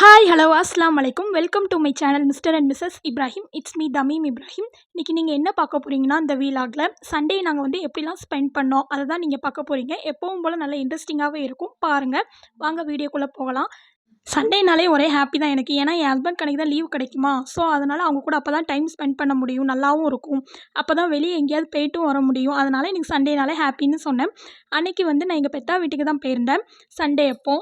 Hi hello அஸ்லாம் வலைக்கும் welcome to my channel mister and missus Ibrahim. It's me Tamim Ibrahim. இன்றைக்கி நீங்கள் என்ன பார்க்க போகிறீங்கன்னா, இந்த வீலாகில் சண்டே நாங்கள் வந்து எப்படிலாம் ஸ்பெண்ட் பண்ணோம் அதை தான் நீங்கள் பார்க்க போகிறீங்க. எப்பவும் போல் நல்ல இன்ட்ரெஸ்டிங்காகவே இருக்கும், பாருங்கள். வாங்க வீடியோக்குள்ளே போகலாம். சண்டேனாலே ஒரே ஹாப்பி தான் எனக்கு. ஏன்னா என் ஹஸ்பண்ட் கணக்கு தான் லீவ் கிடைக்குமா, ஸோ அதனால் அவங்க கூட அப்போ தான் டைம் ஸ்பெண்ட் பண்ண முடியும், நல்லாவும் இருக்கும். அப்போ தான் வெளியே எங்கேயாவது போய்ட்டும் வர முடியும். அதனால் எனக்கு சண்டேனாலே ஹாப்பின்னு சொன்னேன். அன்றைக்கி வந்து நான் எங்கள் பெத்தா வீட்டுக்கு தான் போயிருந்தேன் சண்டே அப்போ.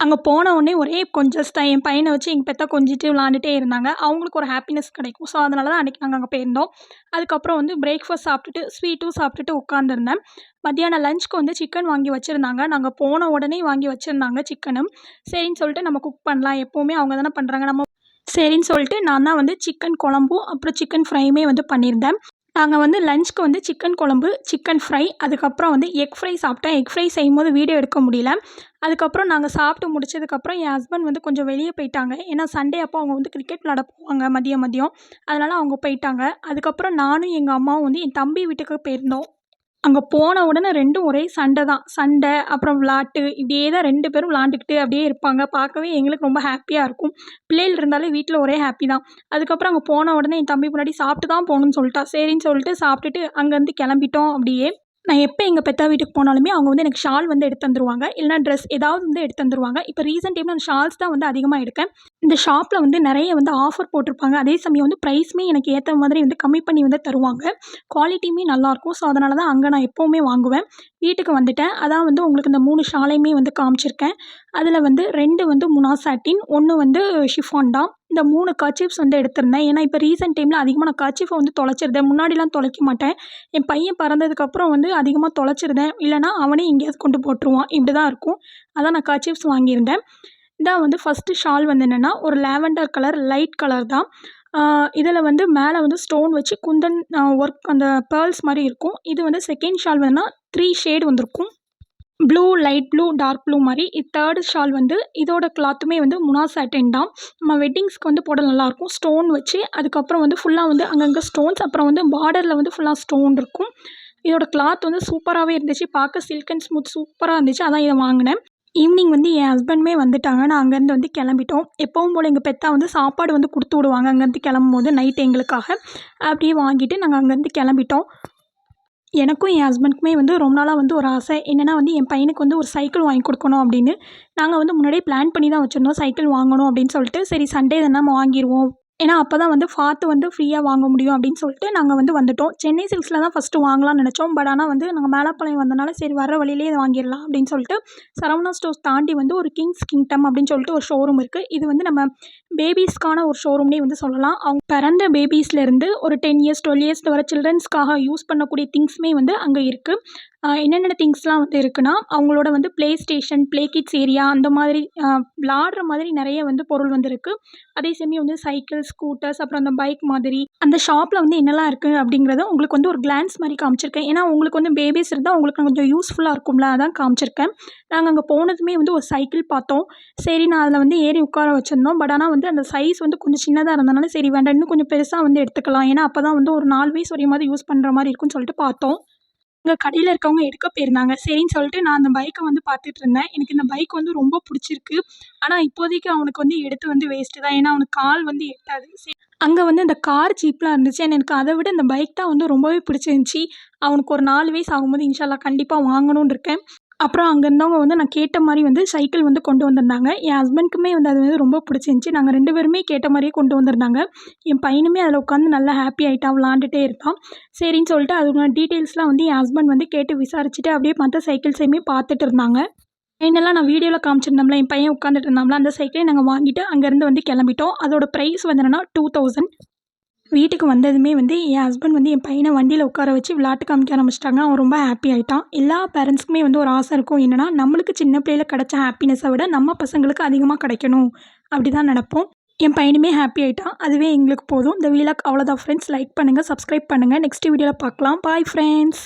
அங்கே போன உடனே ஒரே கொஞ்சம் என் பையனை வச்சு எங்கள் பெத்தா கொஞ்சிட்டு விளாண்டுட்டே இருந்தாங்க. அவங்களுக்கு ஒரு ஹாப்பினஸ் கிடைக்கும். ஸோ அதனால தான் அன்றைக்கி நாங்கள் அங்கே போயிருந்தோம். அதுக்கப்புறம் வந்து பிரேக்ஃபாஸ்ட் சாப்பிட்டுட்டு ஸ்வீட்டும் சாப்பிட்டுட்டு உட்காந்துருந்தேன். மத்தியானம் லஞ்சுக்கு வந்து சிக்கன் வாங்கி வச்சுருந்தாங்க. நாங்கள் போன உடனே வாங்கி வச்சுருந்தாங்க சிக்கனும். சரின்னு சொல்லிட்டு நம்ம குக் பண்ணலாம், எப்போவுமே அவங்க தானே பண்ணுறாங்க, நம்ம சரின்னு சொல்லிட்டு நான் தான் வந்து சிக்கன் குழம்பும் அப்புறம் சிக்கன் ஃப்ரையுமே வந்து பண்ணியிருந்தேன். நாங்கள் வந்து லஞ்சுக்கு வந்து சிக்கன் குழம்பு, சிக்கன் ஃப்ரை, அதுக்கப்புறம் வந்து எக் ஃப்ரை சாப்பிட்டேன். எக் ஃப்ரை செய்யும்போது வீடியோ எடுக்க முடியல. அதுக்கப்புறம் நாங்கள் சாப்பிட்டு முடிச்சதுக்கப்புறம் என் ஹஸ்பண்ட் வந்து கொஞ்சம் வெளியே போயிட்டாங்க. ஏன்னா சண்டே அப்போ அவங்க வந்து கிரிக்கெட் விளாட போவாங்க மதியம். அதனால் அவங்க போயிட்டாங்க. அதுக்கப்புறம் நானும் எங்கள் அம்மாவும் வந்து என் தம்பி வீட்டுக்கு போயிருந்தோம். அங்கே போன உடனே 2ம் ஒரே சண்டை தான். சண்டை அப்புறம் விளாட்டு, இப்படியே தான் 2 பேரும் விளாண்டுக்கிட்டு அப்படியே இருப்பாங்க. பார்க்கவே எங்களுக்கு ரொம்ப ஹாப்பியாக இருக்கும். பிள்ளைகள் இருந்தாலே வீட்டில் ஒரே ஹாப்பி தான். அதுக்கப்புறம் அங்கே போன உடனே என் தம்பி முன்னாடி சாப்பிட்டு தான் போகணுன்னு சொல்லிட்டா. சரின்னு சொல்லிட்டு சாப்பிட்டுட்டு அங்கேருந்து கிளம்பிட்டோம் அப்படியே. நான் எப்போ எங்கள் பெத்தா வீட்டுக்கு போனாலுமே அவங்க வந்து எனக்கு ஷால் வந்து எடுத்து தந்துருவாங்க, இல்லைனா ட்ரெஸ் ஏதாவது வந்து எடுத்து தந்துருவாங்க. இப்போ ரீசெண்ட் டைமில் அந்த ஷால்ஸ் தான் வந்து அதிகமாக எடுக்கேன். இந்த ஷாப்பில் வந்து நிறைய வந்து ஆஃபர் போட்டிருப்பாங்க. அதே சமயம் வந்து ப்ரைஸுமே எனக்கு ஏற்ற மாதிரி வந்து கம்மி பண்ணி வந்து தருவாங்க. குவாலிட்டியுமே நல்லாயிருக்கும். ஸோ அதனால தான் அங்கே நான் எப்போவுமே வாங்குவேன். வீட்டுக்கு வந்துட்டேன். அதான் வந்து உங்களுக்கு இந்த 3 ஷாலையுமே வந்து காமிச்சிருக்கேன். அதில் வந்து 2 வந்து முனா சாட்டின், 1 வந்து ஷிஃபான் தான். இந்த 3 கர்ச்சீஃப்ஸ் வந்து எடுத்திருந்தேன். ஏன்னா இப்போ ரீசெண்ட் டைமில் அதிகமாக நான் கர்ச்சீஃபை வந்து தொலைச்சிருந்தேன். முன்னாடிலாம் தொலைக்க மாட்டேன். என் பையன் பிறந்ததுக்கப்புறம் வந்து அதிகமாக தொலைச்சிருந்தேன். இல்லைனா அவனே எங்கேயாவது கொண்டு போட்டுருவான். இப்படி தான் இருக்கும். அதான் நான் கர்ச்சீஃப்ஸ் வாங்கியிருந்தேன். இதான் வந்து ஃபஸ்ட்டு ஷால் வந்து என்னென்னா ஒரு லாவெண்டர் கலர், லைட் கலர் தான். இதில் வந்து மேலே வந்து ஸ்டோன் வச்சு குந்தன் ஒர்க் அந்த பேர்ல்ஸ் மாதிரி இருக்கும். இது வந்து செகண்ட் ஷால் வேணுன்னா 3 ஷேட் வந்திருக்கும். Blue, light blue, dark blue மாதிரி. இது தேர்டு ஷால் வந்து இதோட கிளாத்துமே வந்து முனா சாட்டின் தான். நம்ம வெட்டிங்ஸ்க்கு வந்து போட நல்லாயிருக்கும். ஸ்டோன் வச்சு அதுக்கப்புறம் வந்து ஃபுல்லாக வந்து அங்கங்கே ஸ்டோன்ஸ், அப்புறம் வந்து பார்டரில் வந்து ஃபுல்லாக ஸ்டோன் இருக்கும். இதோட கிளாத் வந்து சூப்பராகவே இருந்துச்சு. பார்க்க சில்க் அண்ட் ஸ்மூத் சூப்பராக இருந்துச்சு. அதான் இதை வாங்கினேன். ஈவினிங் வந்து என் ஹஸ்பண்டுமே வந்துட்டாங்க. நான் அங்கேருந்து வந்து கிளம்பிட்டோம். எப்பவும் போல் எங்கள் பெத்தா வந்து சாப்பாடு வந்து கொடுத்து விடுவாங்க அங்கேருந்து கிளம்பும்போது நைட் எங்களுக்காக. அப்படியே வாங்கிட்டு நாங்கள் அங்கேருந்து கிளம்பிட்டோம். எனக்கும் என் ஹஸ்பண்டுக்குமே வந்து ரொம்ப நாளாக வந்து ஒரு ஆசை. என்னென்னா வந்து என் பையனுக்கு வந்து ஒரு சைக்கிள் வாங்கி கொடுக்கணும் அப்படின்னு. நாங்கள் வந்து முன்னாடியே பிளான் பண்ணி தான் வச்சுருந்தோம் சைக்கிள் வாங்கணும் அப்படின்னு சொல்லிட்டு. சரி சண்டே தானே நம்ம வாங்கிடுவோம், ஏன்னா அப்போ தான் வந்து பார்த்து வந்து ஃப்ரீயாக வாங்க முடியும் அப்படின்னு சொல்லிட்டு நாங்கள் வந்து வந்துவிட்டோம். சென்னை சில்க்ஸில் தான் ஃபஸ்ட்டு வாங்கலாம்னு நினச்சோம். பட் ஆனால் வந்து நாங்கள் மேலப்பாளையம் வந்தனால சரி வர வழியிலே இதை வாங்கிடலாம் அப்படின்னு சொல்லிட்டு சரவணா ஸ்டோர்ஸ் தாண்டி வந்து ஒரு கிங்ஸ் கிங்டம் அப்படின்னு சொல்லிட்டு ஒரு ஷோரூம் இருக்குது. இது வந்து நம்ம பேபிஸ்க்கான ஒரு ஷோரூம்னே வந்து சொல்லலாம். அவங்க பிறந்த பேபிஸ்லேருந்து ஒரு 10 இயர்ஸ் 12 இயர்ஸ் வர சில்ட்ரன்ஸ்க்காக யூஸ் பண்ணக்கூடிய திங்ஸுமே வந்து அங்கே இருக்குது. என்னென்ன திங்ஸ்லாம் வந்து இருக்குன்னா, அவங்களோட வந்து play station, play kids area அந்த மாதிரி விளாடுற மாதிரி நிறைய வந்து பொருள் வந்து இருக்குது. அதே சமயம் வந்து சைக்கிள், ஸ்கூட்டர்ஸ், அப்புறம் அந்த பைக் மாதிரி அந்த ஷாப்பில் வந்து என்னெல்லாம் இருக்குது அப்படிங்கிறத உங்களுக்கு வந்து ஒரு கிளான்ஸ் மாதிரி காமிச்சிருக்கேன். ஏன்னா உங்களுக்கு வந்து பேபிஸ் இருந்தால் உங்களுக்கு கொஞ்சம் யூஸ்ஃபுல்லாக இருக்கும்ல, அதான் காமிச்சிருக்கேன். நாங்கள் அங்கே போனதுமே வந்து ஒரு சைக்கிள் பார்த்தோம். சரி நான் அதில் வந்து ஏறி உட்கார வச்சுருந்தோம். பட் ஆனால் வந்து அந்த சைஸ் வந்து கொஞ்சம் சின்னதாக இருந்தனால சரி வேண்டாம், இன்னும் கொஞ்சம் பெருசாக வந்து எடுத்துக்கலாம். ஏன்னா அப்போ தான் வந்து ஒரு 4 வயசு வரையுமாவது யூஸ் பண்ணுற மாதிரி இருக்குன்னு சொல்லிட்டு பார்த்தோம். அங்கே கடையில் இருக்கவங்க எடுக்க போயிருந்தாங்க. சரின்னு சொல்லிட்டு நான் அந்த பைக்கை வந்து பார்த்துட்டு இருந்தேன். எனக்கு இந்த பைக் வந்து ரொம்ப பிடிச்சிருக்கு. ஆனால் இப்போதைக்கு அவனுக்கு வந்து எடுத்து வந்து வேஸ்ட்டு தான். ஏன்னா அவனுக்கு கால் வந்து எட்டாது. சரி அங்கே வந்து இந்த கார் ஜீப்லாம் இருந்துச்சு. எனக்கு அதை விட இந்த பைக் தான் வந்து ரொம்பவே பிடிச்சிருந்துச்சி. அவனுக்கு ஒரு 4 வயசு ஆகும்போது இன்ஷா அல்லாஹ் கண்டிப்பாக வாங்கணும்னு இருக்கேன். அப்புறம் அங்கே இருந்தவங்க வந்து நான் கேட்ட மாதிரி வந்து சைக்கிள் வந்து கொண்டு வந்திருந்தாங்க. என் ஹஸ்பண்டுக்குமே வந்து அது வந்து ரொம்ப பிடிச்சிருந்துச்சி. நாங்கள் 2 பேருமே கேட்ட மாதிரியே கொண்டு வந்திருந்தாங்க. என் பையனுமே அதில் உட்காந்து நல்லா ஹாப்பி ஆகிட்டான், விளாண்டுட்டே இருக்கான். சரின்னு சொல்லிட்டு அதோட டீட்டெயில்ஸ்லாம் வந்து என் ஹஸ்பண்ட் வந்து கேட்டு விசாரிச்சுட்டு அப்படியே மற்ற சைக்கிள்ஸையுமே பார்த்துட்டு இருந்தாங்க. என்னெல்லாம் நான் வீடியோவில் காமிச்சிருந்தோம்ல, என் பையன் உட்காந்துட்டு இருந்தாம்ல, அந்த சைக்கிளை நாங்கள் வாங்கிட்டு அங்கேருந்து வந்து கிளம்பிட்டோம். அதோட ப்ரைஸ் வந்து என்னென்னா 2000. வீட்டுக்கு வந்ததுமே வந்து என் ஹஸ்பண்ட் வந்து என் பையனை வண்டியில் உட்கார வச்சு விளாட்டு காமிக்க ஆரம்பிச்சிட்டாங்க. அவன் ரொம்ப ஹாப்பி ஆகிட்டான். எல்லா பேரண்ட்ஸ்க்குமே வந்து ஒரு ஆசை இருக்கும். என்னென்னா நம்மளுக்கு சின்ன பிள்ளையில் கிடைச்ச ஹாப்பினஸை விட நம்ம பசங்களுக்கு அதிகமாக கிடைக்கணும் அப்படி தான் நினப்போம். என் பையனுமே ஹாப்பி ஆகிட்டான். அதுவே எங்களுக்கு போதும். இந்த வீலாக் அவ்வளோதான் ஃப்ரெண்ட்ஸ். லைக் பண்ணுங்கள், சப்ஸ்கிரைப் பண்ணுங்கள். நெக்ஸ்ட் வீடியோவில் பார்க்கலாம். Bye friends.